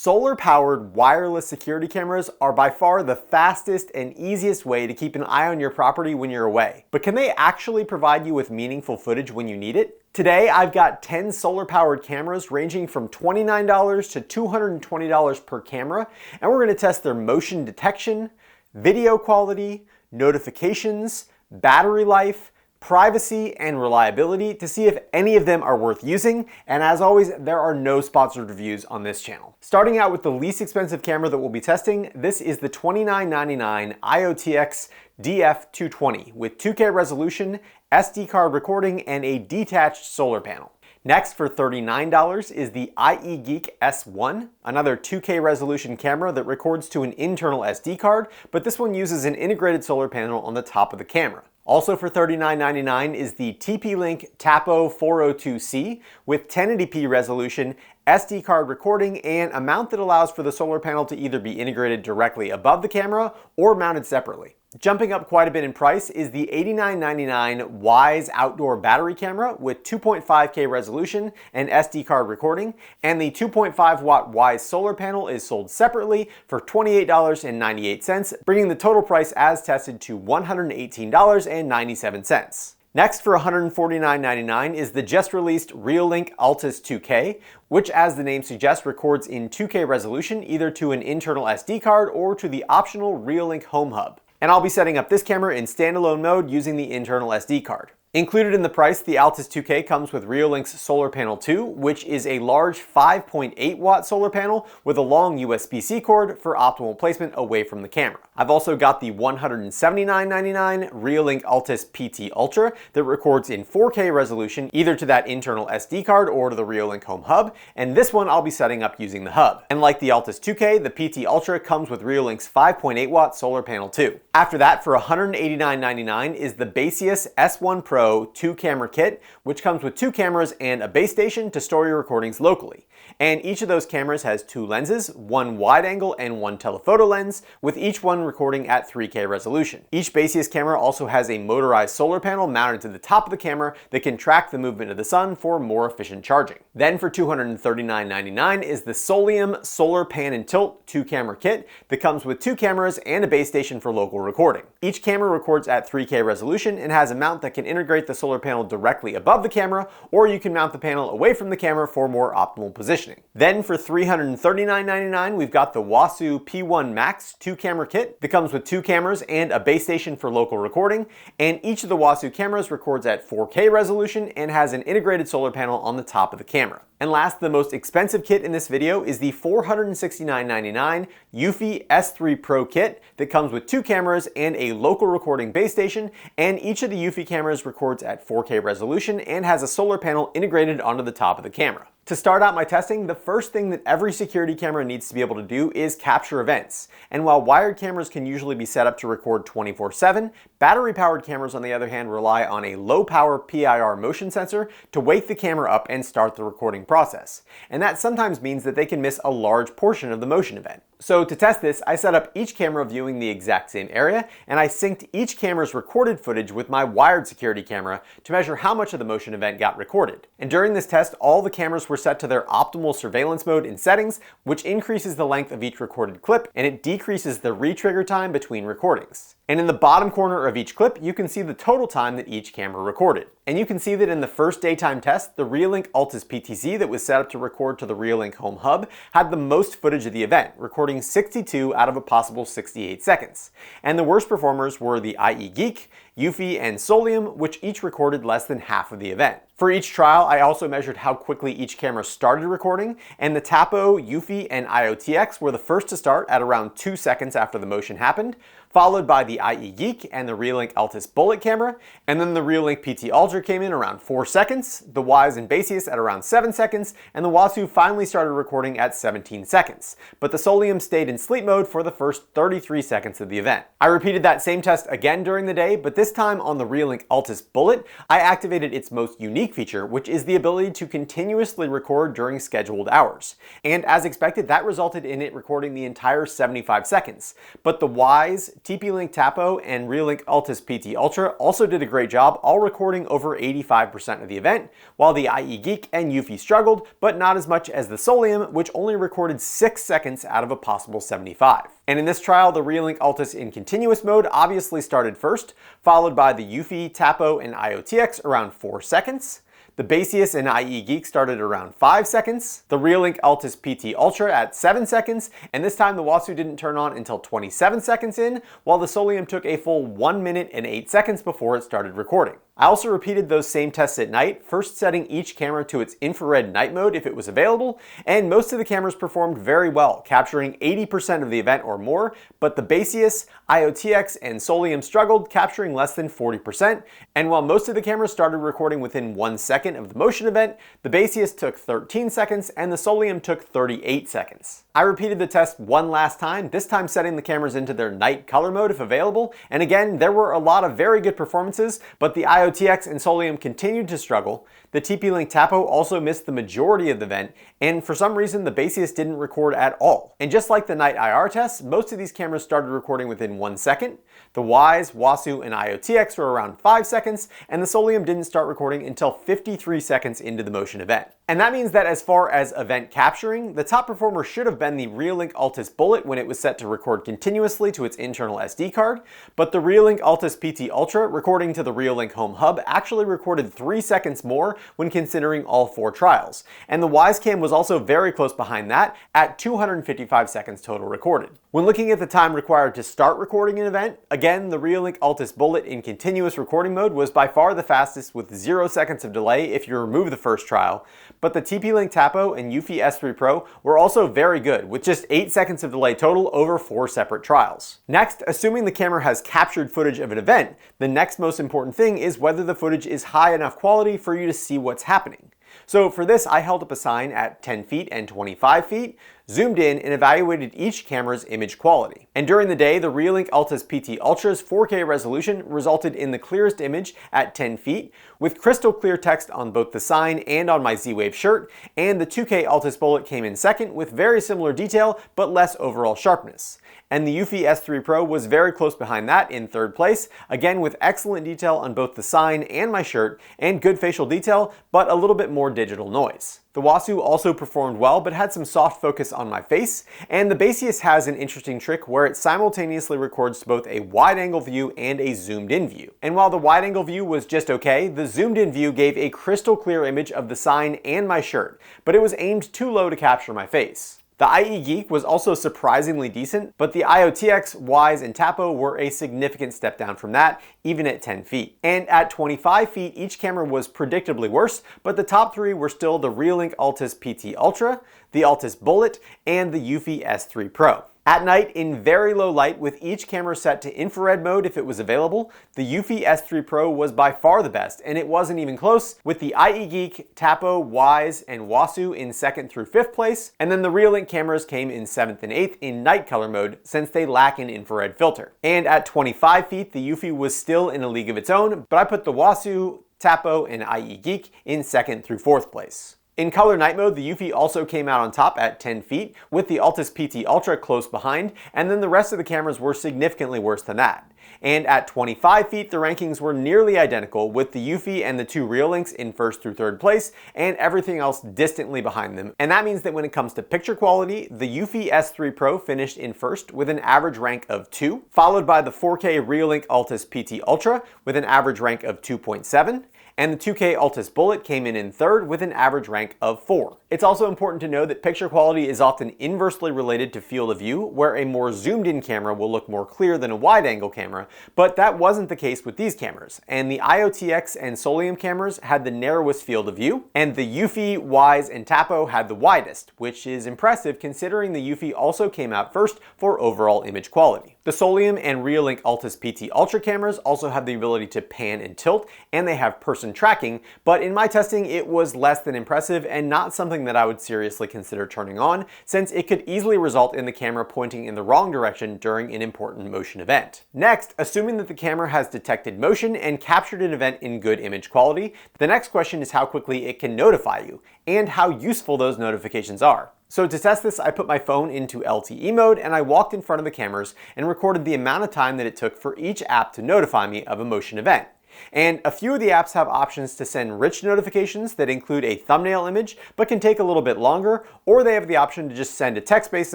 Solar-powered wireless security cameras are by far the fastest and easiest way to keep an eye on your property when you're away. But can they actually provide you with meaningful footage when you need it? Today, I've got 10 solar-powered cameras ranging from $29 to $220 per camera, and we're going to test their motion detection, video quality, notifications, battery life, privacy, and reliability to see if any of them are worth using. And as always, there are no sponsored reviews on this channel. Starting out with the least expensive camera that we'll be testing, this is the $29.99 IoTX DF220 with 2K resolution, SD card recording, and a detached solar panel. Next, for $39 is the IEGeek S1, another 2K resolution camera that records to an internal SD card, but this one uses an integrated solar panel on the top of the camera. Also for $39.99 is the TP-Link Tapo 402C with 1080p resolution, SD card recording, and a mount that allows for the solar panel to either be integrated directly above the camera or mounted separately. Jumping up quite a bit in price is the $89.99 Wyze outdoor battery camera with 2.5K resolution and SD card recording, and the 2.5 watt Wyze solar panel is sold separately for $28.98, bringing the total price as tested to $118.97. Next, for $149.99 is the just released Reolink Altus 2K, which, as the name suggests, records in 2K resolution either to an internal SD card or to the optional Reolink Home Hub. And I'll be setting up this camera in standalone mode using the internal SD card. Included in the price, the Altus 2K comes with Reolink's Solar Panel 2, which is a large 5.8 watt solar panel with a long USB-C cord for optimal placement away from the camera. I've also got the $179.99 Reolink Altus PT Ultra that records in 4K resolution either to that internal SD card or to the Reolink Home Hub, and this one I'll be setting up using the hub. And like the Altus 2K, the PT Ultra comes with Reolink's 5.8 watt solar panel 2. After that, for $189.99 is the Baseus S1 Pro 2-camera kit, which comes with 2 cameras and a base station to store your recordings locally. And each of those cameras has 2 lenses, one wide angle and one telephoto lens, with each one recording at 3K resolution. Each Baseus camera also has a motorized solar panel mounted to the top of the camera that can track the movement of the sun for more efficient charging. Then for $239.99 is the Solium Solar Pan and Tilt 2-camera kit that comes with 2 cameras and a base station for local recording. Each camera records at 3K resolution and has a mount that can integrate the solar panel directly above the camera, or you can mount the panel away from the camera for more optimal positioning. Then for $339.99, we've got the Wasu P1 Max 2-camera kit that comes with 2 cameras and a base station for local recording, and each of the Wasu cameras records at 4K resolution and has an integrated solar panel on the top of the camera. And last, the most expensive kit in this video is the $469.99 Eufy S3 Pro kit that comes with 2 cameras and a local recording base station, and each of the Eufy cameras records at 4K resolution and has a solar panel integrated onto the top of the camera. To start out my testing, the first thing that every security camera needs to be able to do is capture events. And while wired cameras can usually be set up to record 24/7, battery-powered cameras on the other hand rely on a low-power PIR motion sensor to wake the camera up and start the recording process. And that sometimes means that they can miss a large portion of the motion event. So to test this, I set up each camera viewing the exact same area, and I synced each camera's recorded footage with my wired security camera to measure how much of the motion event got recorded. And during this test, all the cameras were set to their optimal surveillance mode in settings, which increases the length of each recorded clip, and it decreases the re-trigger time between recordings. And in the bottom corner of each clip, you can see the total time that each camera recorded. And you can see that in the first daytime test, the Reolink Altus PTZ that was set up to record to the Reolink Home Hub had the most footage of the event, recording 62 out of a possible 68 seconds. And the worst performers were the IEGeek, Eufy, and Solium, which each recorded less than half of the event. For each trial, I also measured how quickly each camera started recording, and the Tapo, Eufy, and IoTX were the first to start at around 2 seconds after the motion happened, followed by the IEGeek and the Reolink Altus Bullet camera, and then the Reolink PT Ultra came in around 4 seconds, the Wyze and Baseus at around 7 seconds, and the Wasu finally started recording at 17 seconds. But the Solium stayed in sleep mode for the first 33 seconds of the event. I repeated that same test again during the day, but this time on the Reolink Altus Bullet, I activated its most unique feature, which is the ability to continuously record during scheduled hours. And as expected, that resulted in it recording the entire 75 seconds. But the Wyze, TP-Link Tapo and Reolink Altus PT Ultra also did a great job, all recording over 85% of the event, while the IE Geek and Eufy struggled, but not as much as the Solium, which only recorded 6 seconds out of a possible 75. And in this trial, the Reolink Altus in continuous mode obviously started first, followed by the Eufy, Tapo, and IoTX around 4 seconds. The Baseus and IE Geek started around 5 seconds, the Reolink Altus PT Ultra at 7 seconds, and this time the Wasu didn't turn on until 27 seconds in, while the Solium took a full 1 minute and 8 seconds before it started recording. I also repeated those same tests at night, first setting each camera to its infrared night mode if it was available, and most of the cameras performed very well, capturing 80% of the event or more, but the Baseus, IoTX, and Solium struggled, capturing less than 40%, and while most of the cameras started recording within 1 second of the motion event, the Baseus took 13 seconds and the Solium took 38 seconds. I repeated the test one last time, this time setting the cameras into their night color mode if available, and again, there were a lot of very good performances, but the IoTX and Solium continued to struggle. The TP-Link Tapo also missed the majority of the event, and for some reason the Baseus didn't record at all. And just like the night IR tests, most of these cameras started recording within 1 second. The Wyze, Wasu, and IoTX were around 5 seconds, and the Solium didn't start recording until 53 seconds into the motion event. And that means that as far as event capturing, the top performer should have been the Reolink Altus Bullet when it was set to record continuously to its internal SD card, but the Reolink Altus PT Ultra, recording to the Reolink Home Hub, actually recorded 3 seconds more when considering all 4 trials. And the Wyze Cam was also very close behind that at 255 seconds total recorded. When looking at the time required to start recording an event, again, the Reolink Altus Bullet in continuous recording mode was by far the fastest with 0 seconds of delay if you remove the first trial, but the TP-Link Tapo and Eufy S3 Pro were also very good, with just 8 seconds of delay total over 4 separate trials. Next, assuming the camera has captured footage of an event, the next most important thing is whether the footage is high enough quality for you to see what's happening. So for this, I held up a sign at 10 feet and 25 feet, zoomed in, and evaluated each camera's image quality. And during the day, the Reolink Altus PT Ultra's 4K resolution resulted in the clearest image at 10 feet, with crystal clear text on both the sign and on my Z-Wave shirt, and the 2K Altus Bullet came in second with very similar detail, but less overall sharpness. And the Eufy S3 Pro was very close behind that in third place, again with excellent detail on both the sign and my shirt, and good facial detail, but a little bit more digital noise. The Wasu also performed well, but had some soft focus on my face, and the Baseus has an interesting trick where it simultaneously records both a wide-angle view and a zoomed-in view. And while the wide-angle view was just okay, the zoomed-in view gave a crystal clear image of the sign and my shirt, but it was aimed too low to capture my face. The IE Geek was also surprisingly decent, but the IoTX, Wyze, and Tapo were a significant step down from that, even at 10 feet. And at 25 feet, each camera was predictably worse, but the top 3 were still the Reolink Altus PT Ultra, the Altus Bullet, and the Eufy S3 Pro. At night, in very low light, with each camera set to infrared mode if it was available, the Eufy S3 Pro was by far the best, and it wasn't even close, with the IE Geek, Tapo, Wyze, and Wasu in 2nd through 5th place, and then the Reolink cameras came in 7th and 8th in night color mode since they lack an infrared filter. And at 25 feet, the Eufy was still in a league of its own, but I put the Wasu, Tapo, and IE Geek in 2nd through 4th place. In color night mode, the Eufy also came out on top at 10 feet, with the Altus PT Ultra close behind, and then the rest of the cameras were significantly worse than that. And at 25 feet, the rankings were nearly identical, with the Eufy and the 2 Reolinks in 1st through 3rd place, and everything else distantly behind them. And that means that when it comes to picture quality, the Eufy S3 Pro finished in 1st with an average rank of 2, followed by the 4K Reolink Altus PT Ultra with an average rank of 2.7, and the 2K Altus Bullet came in 3rd with an average rank of 4. It's also important to know that picture quality is often inversely related to field of view, where a more zoomed-in camera will look more clear than a wide-angle camera, but that wasn't the case with these cameras, and the IoTX and Solium cameras had the narrowest field of view, and the Eufy, Wyze, and Tapo had the widest, which is impressive considering the Eufy also came out first for overall image quality. The Solium and Reolink Altus PT Ultra cameras also have the ability to pan and tilt, and they have person tracking, but in my testing it was less than impressive and not something that I would seriously consider turning on, since it could easily result in the camera pointing in the wrong direction during an important motion event. Next, assuming that the camera has detected motion and captured an event in good image quality, the next question is how quickly it can notify you, and how useful those notifications are. So to test this, I put my phone into LTE mode and I walked in front of the cameras and recorded the amount of time that it took for each app to notify me of a motion event. And a few of the apps have options to send rich notifications that include a thumbnail image but can take a little bit longer, or they have the option to just send a text-based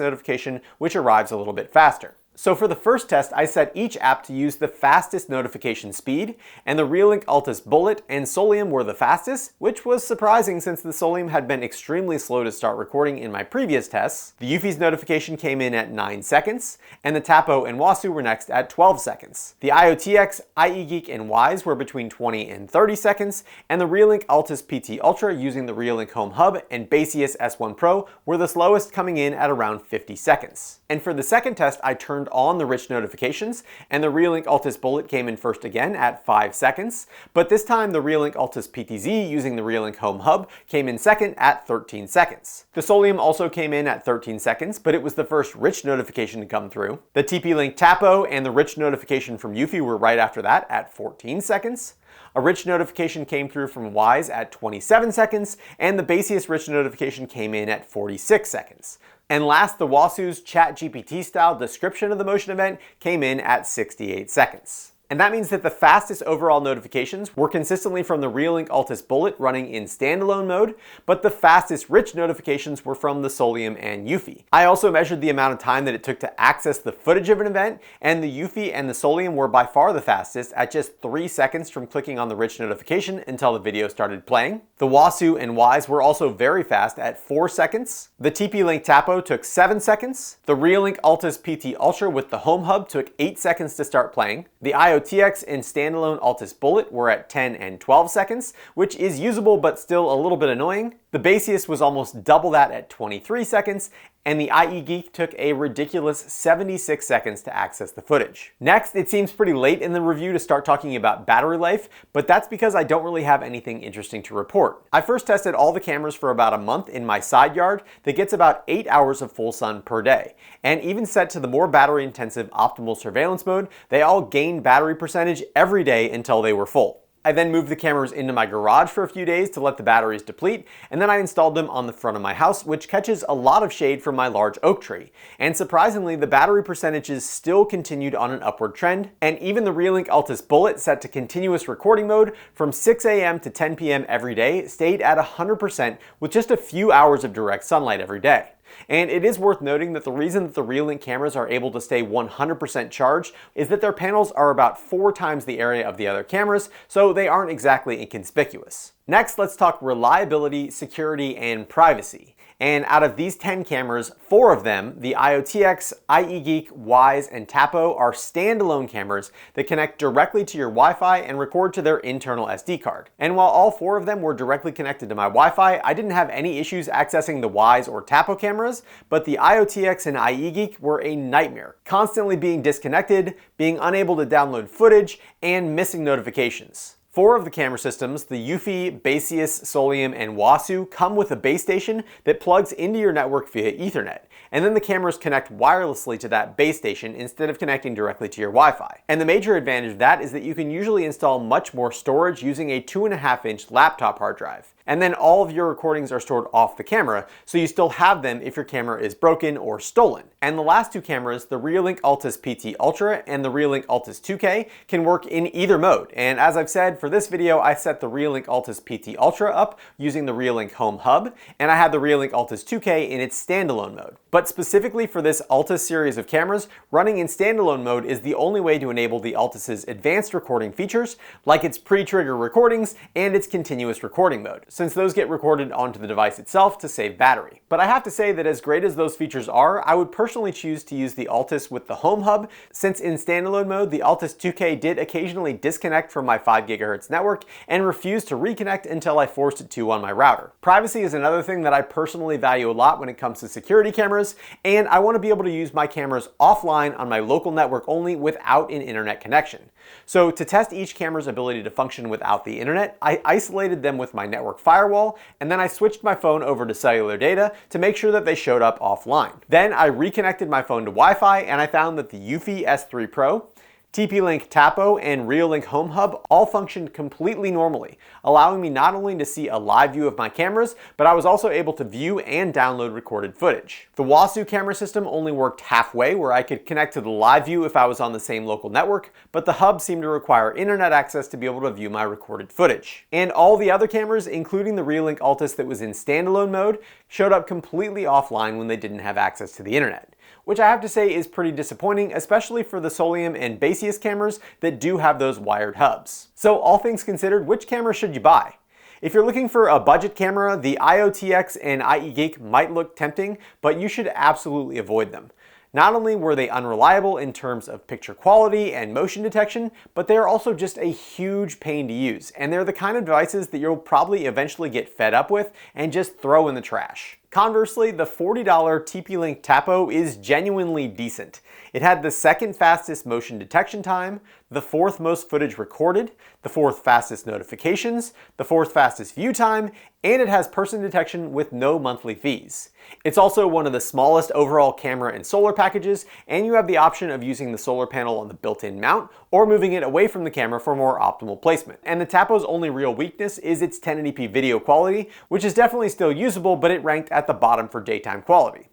notification which arrives a little bit faster. So for the first test, I set each app to use the fastest notification speed, and the Reolink Altus Bullet and Solium were the fastest, which was surprising since the Solium had been extremely slow to start recording in my previous tests. The Eufy's notification came in at 9 seconds, and the Tapo and Wasu were next at 12 seconds. The IoTX, IEGeek, and Wyze were between 20 and 30 seconds, and the Reolink Altus PT Ultra using the Reolink Home Hub and Baseus S1 Pro were the slowest, coming in at around 50 seconds. And for the second test, I turned on the rich notifications, and the Reolink Altus Bullet came in first again at 5 seconds, but this time the Reolink Altus PTZ using the Reolink Home Hub came in second at 13 seconds. The Solium also came in at 13 seconds, but it was the first rich notification to come through. The TP-Link Tapo and the rich notification from Eufy were right after that at 14 seconds. A rich notification came through from Wyze at 27 seconds, and the Baseus rich notification came in at 46 seconds. And last, the Wasu's ChatGPT style description of the motion event came in at 68 seconds. And that means that the fastest overall notifications were consistently from the Reolink Altus Bullet running in standalone mode, but the fastest rich notifications were from the Solium and Eufy. I also measured the amount of time that it took to access the footage of an event, and the Eufy and the Solium were by far the fastest at just 3 seconds from clicking on the rich notification until the video started playing. The Wasu and Wyze were also very fast at 4 seconds. The TP-Link Tapo took 7 seconds. The Reolink Altus PT Ultra with the Home Hub took 8 seconds to start playing. The IoTX and standalone Altus Bullet were at 10 and 12 seconds, which is usable but still a little bit annoying. The Baseus was almost double that at 23 seconds, and the IEGeek took a ridiculous 76 seconds to access the footage. Next, it seems pretty late in the review to start talking about battery life, but that's because I don't really have anything interesting to report. I first tested all the cameras for about a month in my side yard that gets about 8 hours of full sun per day, and even set to the more battery intensive optimal surveillance mode, they all gained battery percentage every day until they were full. I then moved the cameras into my garage for a few days to let the batteries deplete, and then I installed them on the front of my house, which catches a lot of shade from my large oak tree. And surprisingly, the battery percentages still continued on an upward trend, and even the Reolink Altus Bullet set to continuous recording mode from 6 a.m. to 10 p.m. every day stayed at 100% with just a few hours of direct sunlight every day. And it is worth noting that the reason that the Reolink cameras are able to stay 100% charged is that their panels are about 4 times the area of the other cameras, so they aren't exactly inconspicuous. Next, let's talk reliability, security, and privacy. And out of these 10 cameras, 4 of them, the IoTX, IEGeek, Wyze, and Tapo, are standalone cameras that connect directly to your Wi-Fi and record to their internal SD card. And while all 4 of them were directly connected to my Wi-Fi, I didn't have any issues accessing the Wyze or Tapo cameras, but the IoTX and IEGeek were a nightmare, constantly being disconnected, being unable to download footage, and missing notifications. 4 of the camera systems, the Eufy, Baseus, Solium, and Wasu, come with a base station that plugs into your network via Ethernet, and then the cameras connect wirelessly to that base station instead of connecting directly to your Wi-Fi. And the major advantage of that is that you can usually install much more storage using a 2.5-inch laptop hard drive. And then all of your recordings are stored off the camera, so you still have them if your camera is broken or stolen. And the last 2 cameras, the Reolink Altus PT Ultra and the Reolink Altus 2K, can work in either mode. And as I've said, for this video, I set the Reolink Altus PT Ultra up using the Reolink Home Hub, and I had the Reolink Altus 2K in its standalone mode. But specifically for this Altus series of cameras, running in standalone mode is the only way to enable the Altus's advanced recording features, like its pre-trigger recordings and its continuous recording mode, since those get recorded onto the device itself to save battery. But I have to say that as great as those features are, I would personally choose to use the Altus with the Home Hub, since in standalone mode, the Altus 2K did occasionally disconnect from my 5 GHz network and refused to reconnect until I forced it to on my router. Privacy is another thing that I personally value a lot when it comes to security cameras, and I want to be able to use my cameras offline on my local network only without an internet connection. So to test each camera's ability to function without the internet, I isolated them with my network firewall, and then I switched my phone over to cellular data to make sure that they showed up offline. Then I reconnected my phone to Wi-Fi, and I found that the Eufy S3 Pro, TP-Link Tapo and Reolink Home Hub all functioned completely normally, allowing me not only to see a live view of my cameras, but I was also able to view and download recorded footage. The Wasu camera system only worked halfway, where I could connect to the live view if I was on the same local network, but the hub seemed to require internet access to be able to view my recorded footage. And all the other cameras, including the Reolink Altus that was in standalone mode, showed up completely offline when they didn't have access to the internet, which I have to say is pretty disappointing, especially for the Solium and Baseus cameras that do have those wired hubs. So all things considered, which camera should you buy? If you're looking for a budget camera, the IoTX and IE-Geek might look tempting, but you should absolutely avoid them. Not only were they unreliable in terms of picture quality and motion detection, but they are also just a huge pain to use, and they're the kind of devices that you'll probably eventually get fed up with and just throw in the trash. Conversely, the $40 TP-Link Tapo is genuinely decent. It had the second fastest motion detection time, the fourth most footage recorded, the fourth fastest notifications, the fourth fastest view time, and it has person detection with no monthly fees. It's also one of the smallest overall camera and solar packages, and you have the option of using the solar panel on the built-in mount or moving it away from the camera for more optimal placement. And the Tapo's only real weakness is its 1080p video quality, which is definitely still usable, but it ranked at the bottom for daytime quality.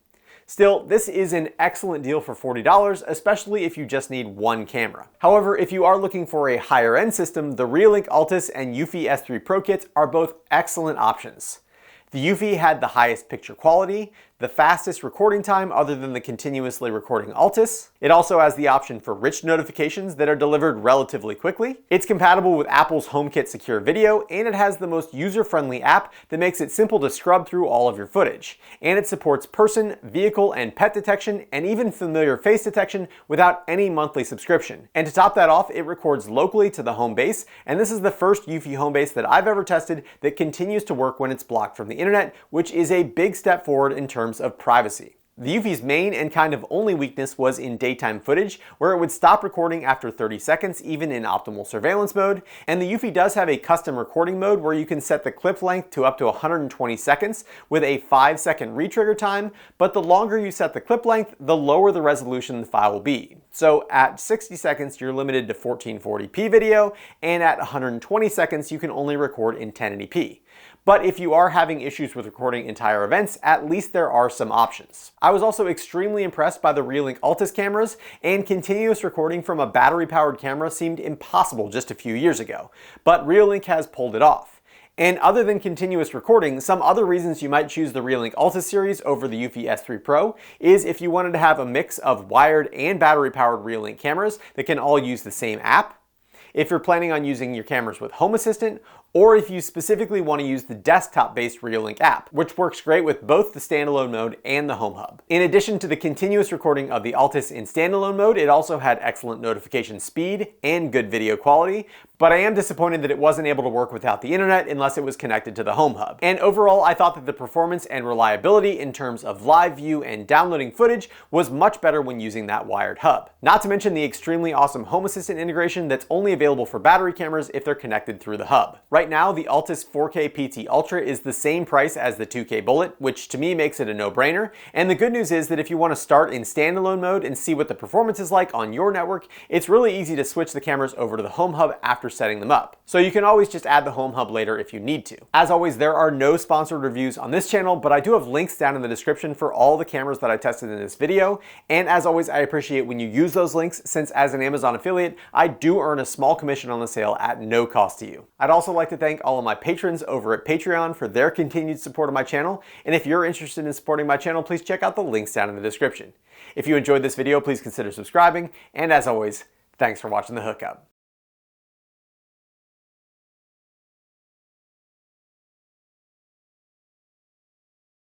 Still, this is an excellent deal for $40, especially if you just need one camera. However, if you are looking for a higher end system, the Reolink Altus and Eufy S3 Pro kits are both excellent options. The Eufy had the highest picture quality, the fastest recording time other than the continuously recording Altus. It also has the option for rich notifications that are delivered relatively quickly. It's compatible with Apple's HomeKit Secure Video, and it has the most user-friendly app that makes it simple to scrub through all of your footage. And it supports person, vehicle, and pet detection, and even familiar face detection without any monthly subscription. And to top that off, it records locally to the home base, and this is the first Eufy home base that I've ever tested that continues to work when it's blocked from the internet, which is a big step forward in terms of privacy. The Eufy's main and kind of only weakness was in daytime footage, where it would stop recording after 30 seconds, even in optimal surveillance mode. And the Eufy does have a custom recording mode where you can set the clip length to up to 120 seconds with a 5-second retrigger time, but the longer you set the clip length, the lower the resolution the file will be. So at 60 seconds, you're limited to 1440p video, and at 120 seconds, you can only record in 1080p. But if you are having issues with recording entire events, at least there are some options. I was also extremely impressed by the Reolink Altus cameras, and continuous recording from a battery-powered camera seemed impossible just a few years ago, but Reolink has pulled it off. And other than continuous recording, some other reasons you might choose the Reolink Altus series over the Eufy S3 Pro is if you wanted to have a mix of wired and battery-powered Reolink cameras that can all use the same app, if you're planning on using your cameras with Home Assistant, or if you specifically want to use the desktop-based Reolink app, which works great with both the standalone mode and the Home Hub. In addition to the continuous recording of the Altus in standalone mode, it also had excellent notification speed and good video quality, but I am disappointed that it wasn't able to work without the internet unless it was connected to the Home Hub. And overall, I thought that the performance and reliability in terms of live view and downloading footage was much better when using that wired hub. Not to mention the extremely awesome Home Assistant integration that's only available for battery cameras if they're connected through the hub. Right now, the Altus 4K PT Ultra is the same price as the 2K Bullet, which to me makes it a no-brainer. And the good news is that if you want to start in standalone mode and see what the performance is like on your network, it's really easy to switch the cameras over to the Home Hub after setting them up. So you can always just add the Home Hub later if you need to. As always, there are no sponsored reviews on this channel, but I do have links down in the description for all the cameras that I tested in this video. And as always, I appreciate when you use those links, since as an Amazon affiliate, I do earn a small commission on the sale at no cost to you. I'd also like to thank all of my patrons over at Patreon for their continued support of my channel. And if you're interested in supporting my channel, please check out the links down in the description. If you enjoyed this video, please consider subscribing. And as always, thanks for watching The Hookup.